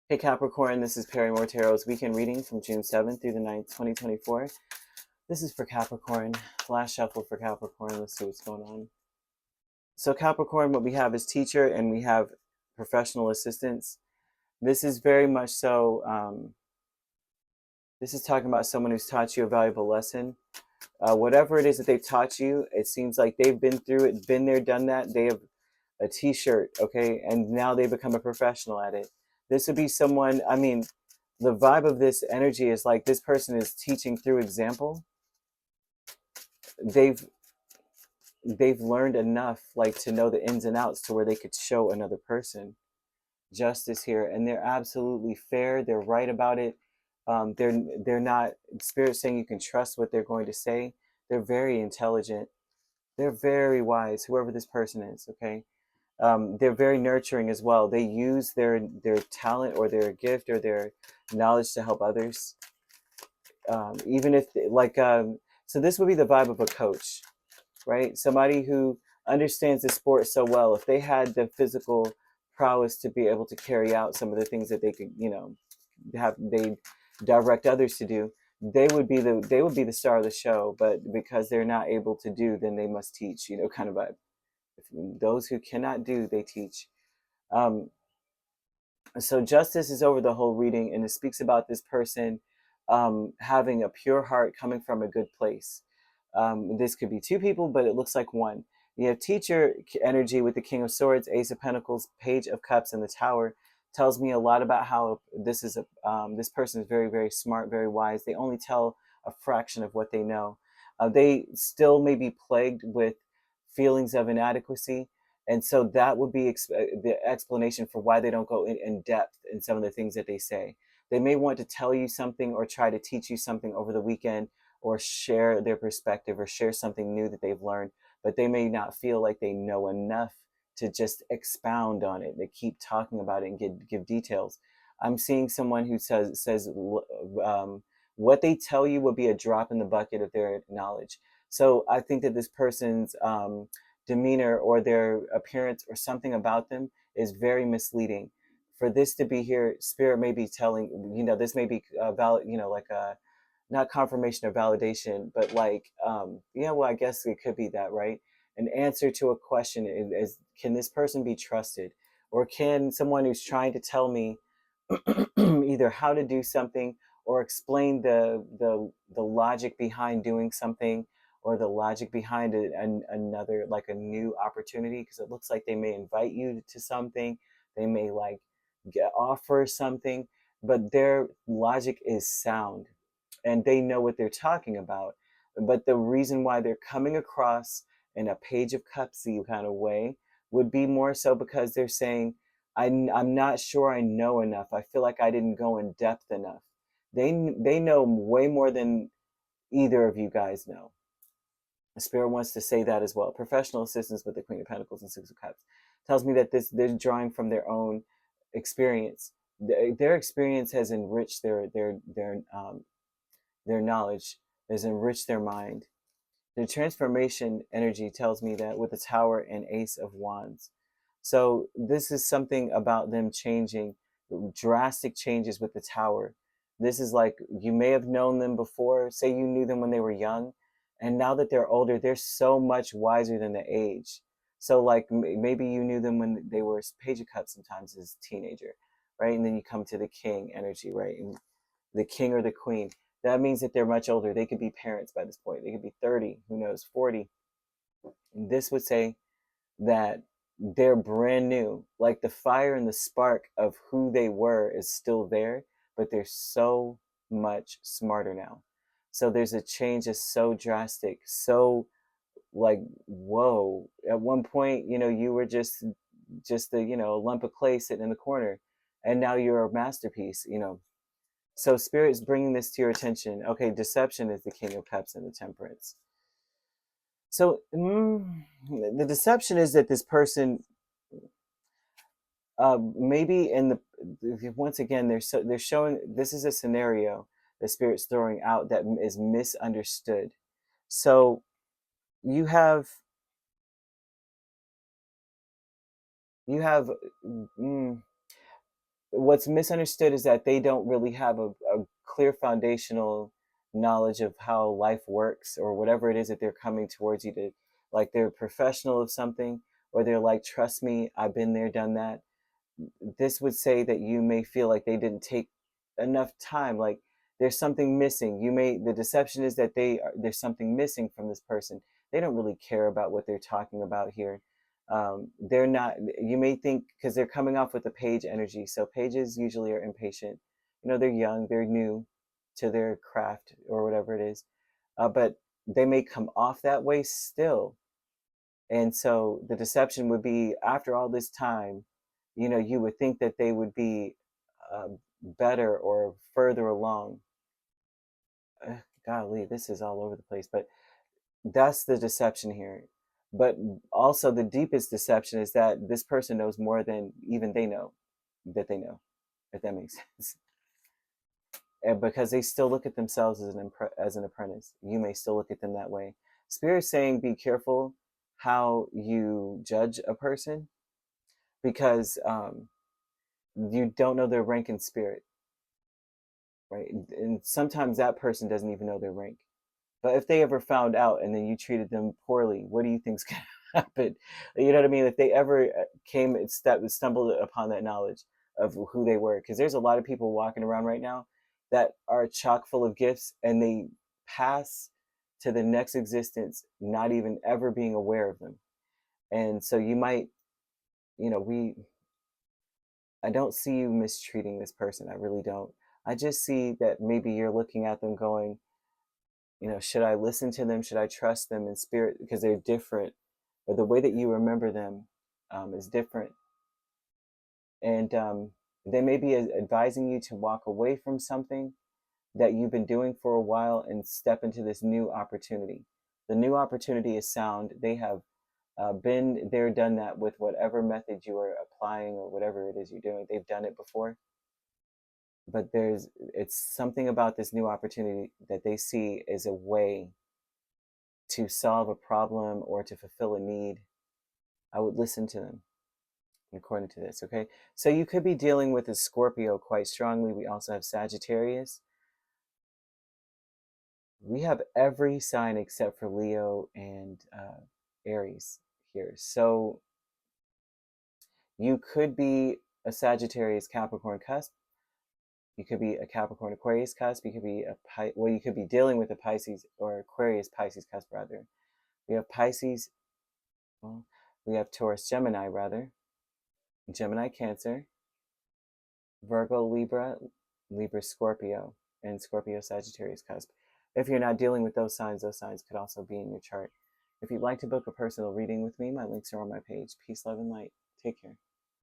Hey Capricorn, this is Perrymore Tarot's weekend reading from June 7th through the 9th, 2024. This is for Capricorn. Last shuffle for Capricorn. Let's see what's going on. So Capricorn, what we have is teacher and we have professional assistants. This is very much so, this is talking about someone who's taught you a valuable lesson. Whatever it is that they've taught you, it seems like they've been through it, been there, done that. They have a t-shirt, okay, and now they become a professional at it. This would be someone, I mean, the vibe of this energy is like this person is teaching through example. They've learned enough like to know the ins and outs to where they could show another person justice here, and they're absolutely fair. They're right about it. They're not, spirit saying you can trust what they're going to say. They're very intelligent. They're very wise, whoever this person is, okay? They're very nurturing as well. They use their talent or their gift or their knowledge to help others. Even if like, so this would be the vibe of a coach, right? Somebody who understands the sport so well. If they had the physical prowess to be able to carry out some of the things that they could, they direct others to do, they would be the star of the show. But because they're not able to do, then they must teach, kind of vibe. Those who cannot do, they teach. Um, so justice is over the whole reading, and it speaks about this person having a pure heart coming from a good place. This could be two people, but it looks like one. You have teacher energy with the King of Swords, Ace of Pentacles, Page of Cups, and the Tower. Tells me a lot about how this person is very, very smart, very wise. They only tell a fraction of what they know. They still may be plagued with feelings of inadequacy, and so that would be the explanation for why they don't go in depth in some of the things that they say. They may want to tell you something or try to teach you something over the weekend, or share their perspective or share something new that they've learned, but they may not feel like they know enough to just expound on it. They keep talking about it and give details. I'm seeing someone who says what they tell you will be a drop in the bucket of their knowledge. So I think that this person's demeanor or their appearance or something about them is very misleading. For this to be here, spirit may be telling, this may be valid, like a, not confirmation or validation, but like, yeah, well, I guess it could be that, right? An answer to a question is, can this person be trusted? Or can someone who's trying to tell me either how to do something or explain the logic behind doing something, or the logic behind it, and another, like a new opportunity, because it looks like they may invite you to something, they may like offer something, but their logic is sound and they know what they're talking about. But the reason why they're coming across in a Page of Cupsy kind of way would be more so because they're saying, I'm not sure I know enough. I feel like I didn't go in depth enough. They know way more than either of you guys know. The spirit wants to say that as well. Professional assistance with the Queen of Pentacles and Six of Cups tells me that they're drawing from their own experience. Their experience has enriched their knowledge, has enriched their mind. The transformation energy tells me that with the Tower and Ace of Wands. So this is something about them changing, drastic changes with the Tower. This is like, you may have known them before, say you knew them when they were young, and now that they're older, they're so much wiser than the age. So like maybe you knew them when they were Page of Cups sometimes as a teenager, right? And then you come to the King energy, right? And the King or the Queen. That means that they're much older. They could be parents by this point. They could be 30, who knows, 40. And this would say that they're brand new. Like the fire and the spark of who they were is still there, but they're so much smarter now. So there's a change that's so drastic, so like, whoa. At one point, you were just a, a lump of clay sitting in the corner, and now you're a masterpiece. So spirit's bringing this to your attention. Okay, deception is the King of Cups and the Temperance. So the deception is that this person, maybe in the, once again, they're showing, this is a scenario the spirit's throwing out that is misunderstood. So you have mm, what's misunderstood is that they don't really have a clear foundational knowledge of how life works, or whatever it is that they're coming towards you to, like they're a professional of something, or they're like, trust me, I've been there, done that. This would say that you may feel like they didn't take enough time, like there's something missing. The deception is that there's something missing from this person. They don't really care about what they're talking about here. They're not, you may think, because they're coming off with the page energy. So pages usually are impatient. They're young, they're new to their craft or whatever it is. But they may come off that way still. And so the deception would be, after all this time, you would think that they would be better or further along. Golly, this is all over the place, but that's the deception here. But also the deepest deception is that this person knows more than even they know that they know, if that makes sense. And because they still look at themselves as an apprentice. You may still look at them that way. Spirit's saying be careful how you judge a person, because you don't know their rank in spirit, right? And sometimes that person doesn't even know their rank. But if they ever found out and then you treated them poorly, what do you think's going to happen? You know what I mean? If they ever stumbled upon that knowledge of who they were, because there's a lot of people walking around right now that are chock full of gifts, and they pass to the next existence not even ever being aware of them. And so you might, I don't see you mistreating this person. I really don't. I just see that maybe you're looking at them going, should I listen to them? Should I trust them in spirit? Because they're different, or the way that you remember them is different. And they may be advising you to walk away from something that you've been doing for a while and step into this new opportunity. The new opportunity is sound. They have been there, done that with whatever method you are applying or whatever it is you're doing. They've done it before. But it's something about this new opportunity that they see as a way to solve a problem or to fulfill a need. I would listen to them according to this, okay? So you could be dealing with a Scorpio quite strongly. We also have Sagittarius. We have every sign except for Leo and Aries here. So you could be a Sagittarius Capricorn cusp. You could be a Capricorn Aquarius cusp. You could be you could be dealing with a Pisces or Aquarius Pisces cusp, rather. We have Pisces. Well, we have Taurus Gemini, rather. Gemini Cancer. Virgo Libra. Libra Scorpio. And Scorpio Sagittarius cusp. If you're not dealing with those signs could also be in your chart. If you'd like to book a personal reading with me, my links are on my page. Peace, love, and light. Take care.